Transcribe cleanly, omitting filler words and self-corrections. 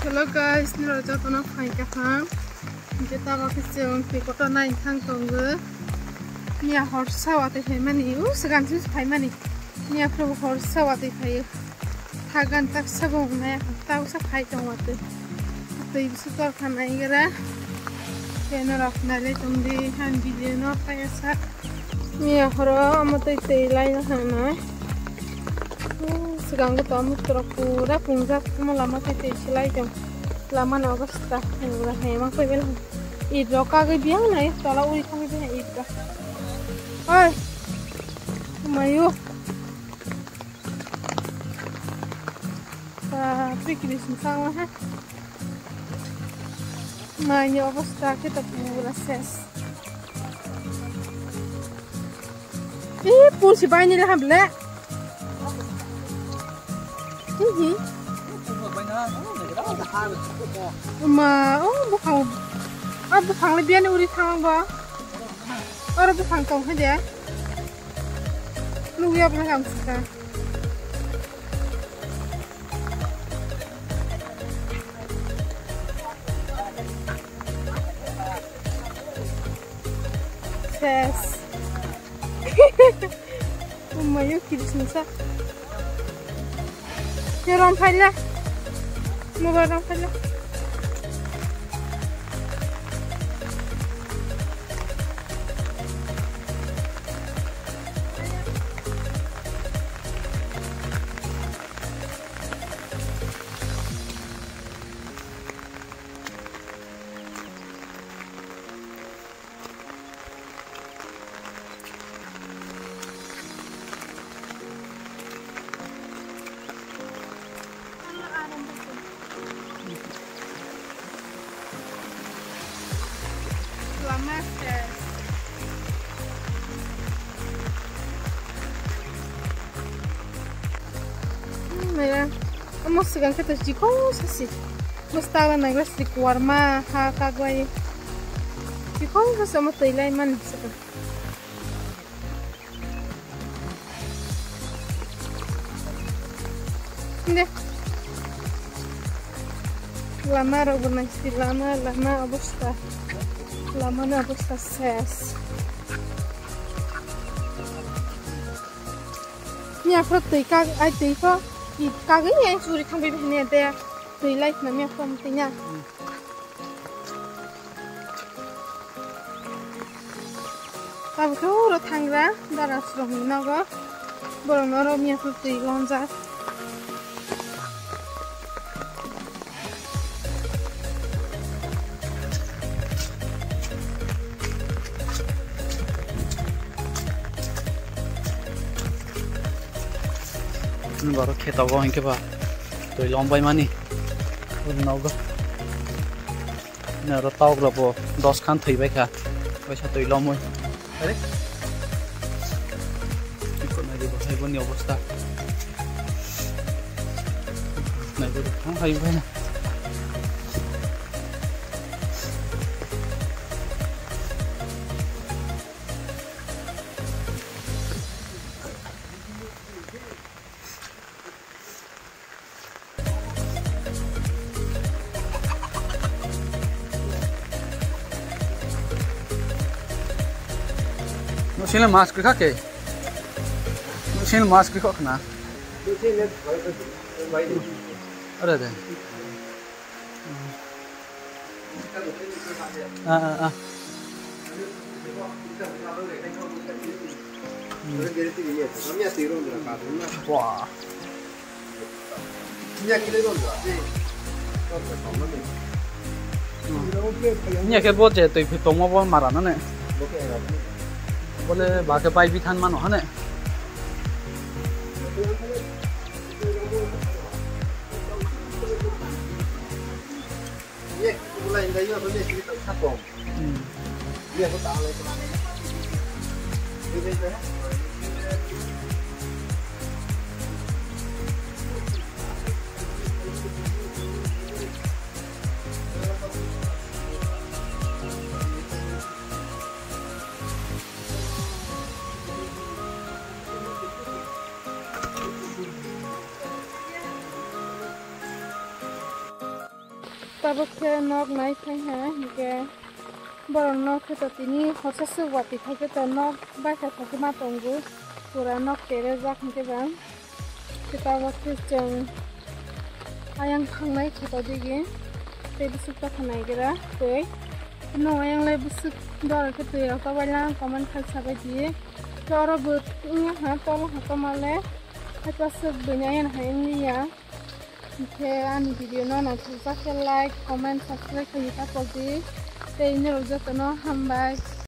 Hello guys, ni raja tono phai ka kham. Kita bakal seong pi kota naik thang tonggu. Ni hor sawate phai mani, segan sus phai mani. Ni pro hor sawate phai. Thagan tak sabong na tau sa phai tongwate. Tei bisu kor khanai gara. Kena rakna le tumdi han video no kaya sa. Ni hor amatai tei lai na hana. Segang ko tamu pura punjak mo lama tete silai jong lama na basta ura hemang pe bel idro ka ge biang nai tala uri khang be idro oi mayu pikir sang ha mayu basta kita pura ses pur si bani le hable mà bố phòng lấy biên uri thang ba ở bố phòng tổng hết đấy lúc yêu phải làm gì cả ses mà yêu kỹ sinh sa Ni rom pala. Moga rom pala. Mira, vamos a ganhar de coisas assim. Mostrar na igreja de Kuarma, Hakagway. De coisas sama tailai man. Ini. Lama organisasi lama abusta. Lama na abusta ses. Ni afro tei ka ai tei ko kagin yang suri kang bebe ni ada tui like na mia from tinya tahu tu ro tangga darah serong ni naga borong noro mia tu tui lonja baru kita go hingke ba toi lombai mani nago na ro tau glo bo 10 khan thei bai kha paisa toi lomoi are ko na de hai boni অবস্থা na de thang hai bai na Sini mask kake. Sini mask kok na. Ada deh. Wah. Ini kayak bot ya, tapi tomo bot marah nane. Boleh bagai pai bitan mana hane? Iya, mulai dari apa ni kita sapong. Iya, aku tahu itu. Ini dah. tabuk ke nok nai khai ha ke borong nok ke to tini horsa suwati khai ke to nok bai kha ke ma tongu pura nok tere jak ke bang kita waktu jeng ayang khangnai khoto digi te busuk ta khanai gera tei no ayang lai busuk dor ke tei ka bala comment khal sabai di dor but nya ha tol ha kamale hata sub bunyayan ha ya ke ani video no na thusa ke like comment subscribe ke ta podi tei ni rojo to no hambai